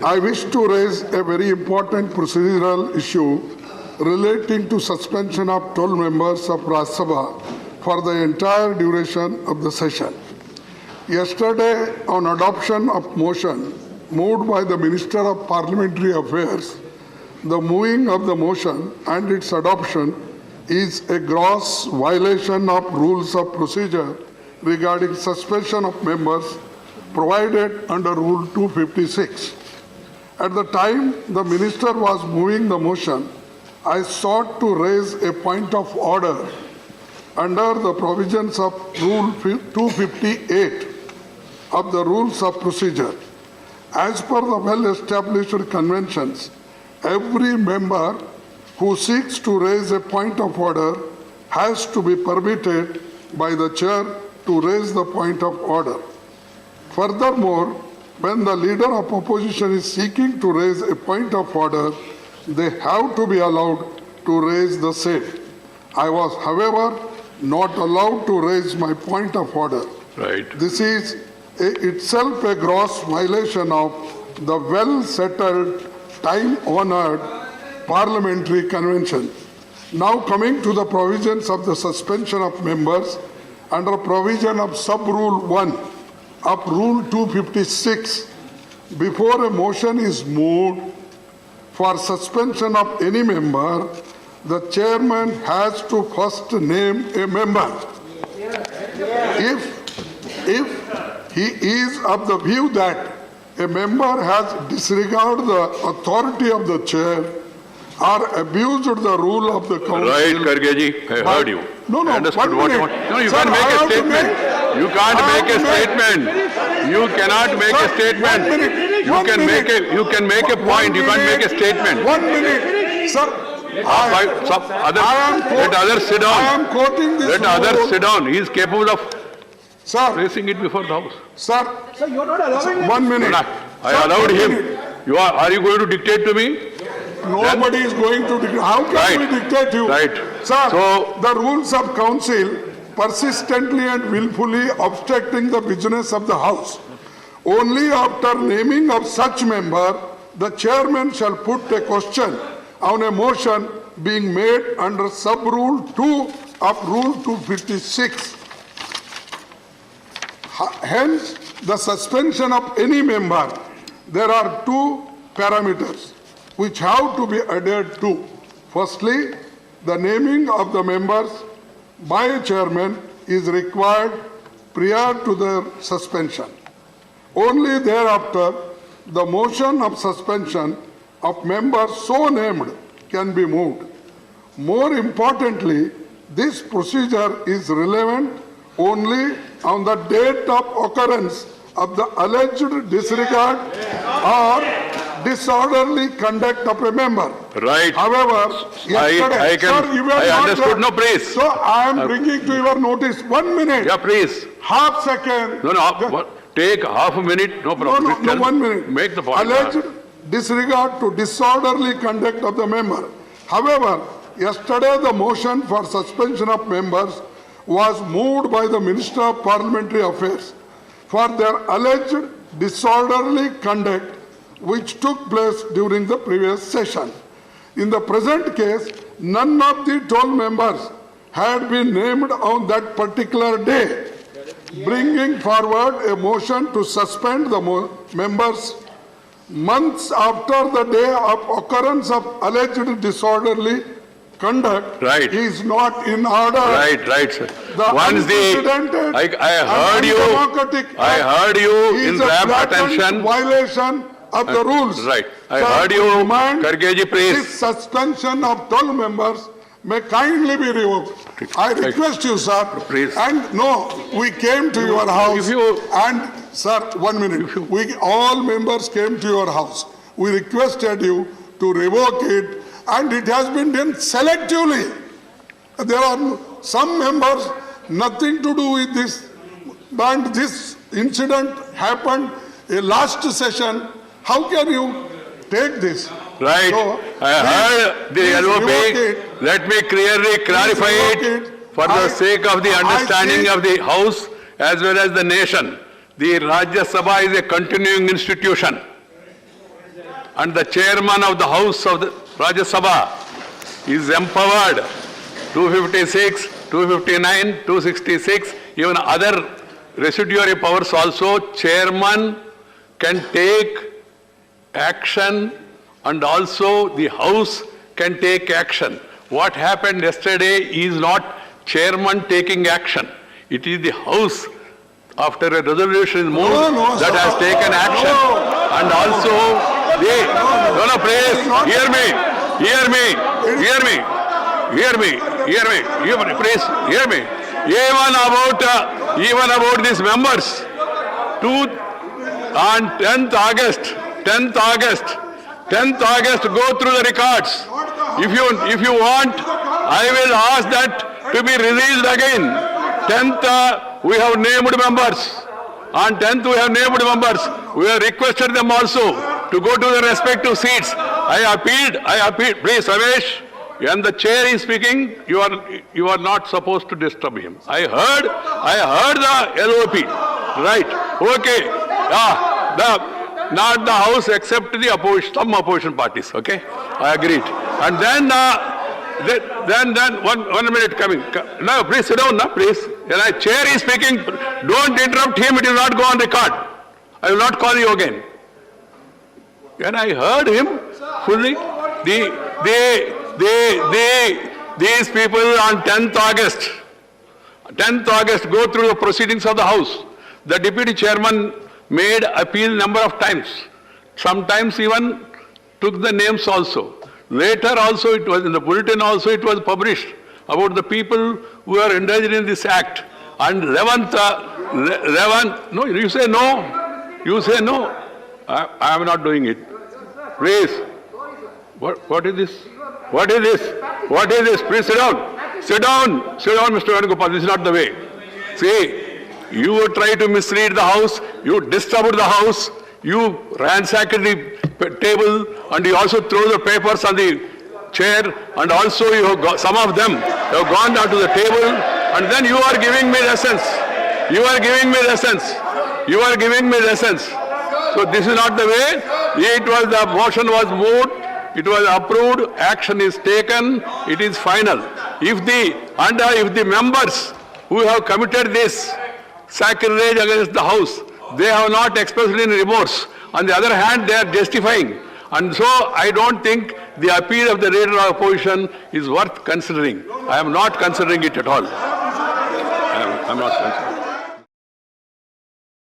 I wish to raise a very important procedural issue relating to suspension of 12 members of Rajya Sabha for the entire duration of the session. Yesterday, on adoption of motion moved by the Minister of Parliamentary Affairs, the moving of the motion and its adoption is a gross violation of rules of procedure regarding suspension of members provided under Rule 256. At the time the Minister was moving the motion, I sought to raise a point of order under the provisions of Rule 258 of the Rules of Procedure. As per the well-established conventions, every member who seeks to raise a point of order has to be permitted by the chair to raise the point of order. Furthermore, when the leader of opposition is seeking to raise a point of order, they have to be allowed to raise the same. I was, however, not allowed to raise my point of order. Right. This is itself a gross violation of the well-settled, time-honored parliamentary convention. Now coming to the provisions of the suspension of members under provision of Sub-Rule 1 of Rule 256, before a motion is moved for suspension of any member, the chairman has to first name a member. If he is of the view that a member has disregarded the authority of the chair or abused the rule of the council. Right, Kharge, I heard you. No, I understood one what you minute. want. No, you Sir, can't make I a have to statement. You can't make a statement. You cannot make a statement. 1 minute. You can make a point. You can't make a statement. 1 minute. Sir, Let others sit I down. am quoting this Let others rule. sit down. He is capable of Sir, placing it before the house. sir, You are not allowing 1 minute. I Sir, allowed 1 him. minute. Are you going to dictate to me? Nobody is going to dictate. How can Right. we dictate you? Right. Sir, So- the rules of council persistently and willfully obstructing the business of the house. Only after naming of such member, the chairman shall put a question on a motion being made under sub-rule 2 of Rule 256. Hence, the suspension of any member, there are two parameters which have to be adhered to. Firstly, the naming of the members by a chairman is required prior to their suspension. Only thereafter, the motion of suspension of members so named can be moved. More importantly, this procedure is relevant only on the date of occurrence of the alleged disregard or disorderly conduct of a member. Right. However, yesterday, sir, you were I not understood. there. No, please. So I am bringing to your notice 1 minute, Yeah, please. half second. No. Take half a minute. No problem. No, Please tell 1 me. minute. Make the point. Alleged disregard to disorderly conduct of the member. However, yesterday the motion for suspension of members was moved by the Minister of Parliamentary Affairs for their alleged disorderly conduct which took place during the previous session. In the present case, none of the 12 members had been named on that particular day, bringing forward a motion to suspend the members months after the day of occurrence of alleged disorderly conduct. Right. Is not in order. Right, sir. The Once unprecedented I heard and you. undemocratic I heard you is in a rapt blatant attention. violation of the rules. Right. I Sir, heard you. demand Kharge ji, please. This suspension of 12 members may kindly be revoked. I request you, sir. Please. And no, we came to your house. If you- And, sir, 1 minute. We all members came to your house. We requested you to revoke it, and it has been done selectively. There are some members, nothing to do with this. And this incident happened in last session. How can you take this? Right. So, I heard the please LOP. revoke it. Let me clearly clarify revoke it it. for the sake of the I understanding see- of the House as well as the nation. The Rajya Sabha is a continuing institution. and the chairman of the House of the Rajya Sabha is empowered 256, 259, 266, even other residuary powers also, chairman can take action and also the House can take action. What happened yesterday is not chairman taking action. It is the House, after a resolution is moved, that has taken action. And also, please, hear me. Even about these members, on 10th August, go through the records. If you want, I will ask that to be released again. 10th, we have named members. On 10th, we have named members. We have requested them also to go to their respective seats. I appealed. Please, Ramesh, when the chair is speaking, you are not supposed to disturb him. I heard the LOP. Right. Okay. Not the House except the some opposition parties. Okay. I agreed. And then one minute coming. No, please sit down, no, please. When a chair is speaking, don't interrupt him, it will not go on record. I will not call you again. When I heard him fully, these people on 10th August go through the proceedings of the House. The deputy chairman made appeal number of times. Sometimes even took the names also. Later also, it was in the bulletin also, it was published about the people who are engaged in this act. And 11th, no, you say no. I am not doing it. Please. What is this? Please sit down. Sit down, Mr. Venugopal. This is not the way. See, you try to mislead the House, you disturbed the House, you ransacked the table, and you also throw the papers on the chair, and also you have got, some of them have gone down to the table, and then you are giving me lessons. So this is not the way. The motion was moved, it was approved, action is taken, it is final. If the members who have committed this sacrilege against the House, they have not expressed any remorse. On the other hand, they are justifying. And so I don't think the appeal of the leader of opposition is worth considering. I am not considering it at all. I am not considering.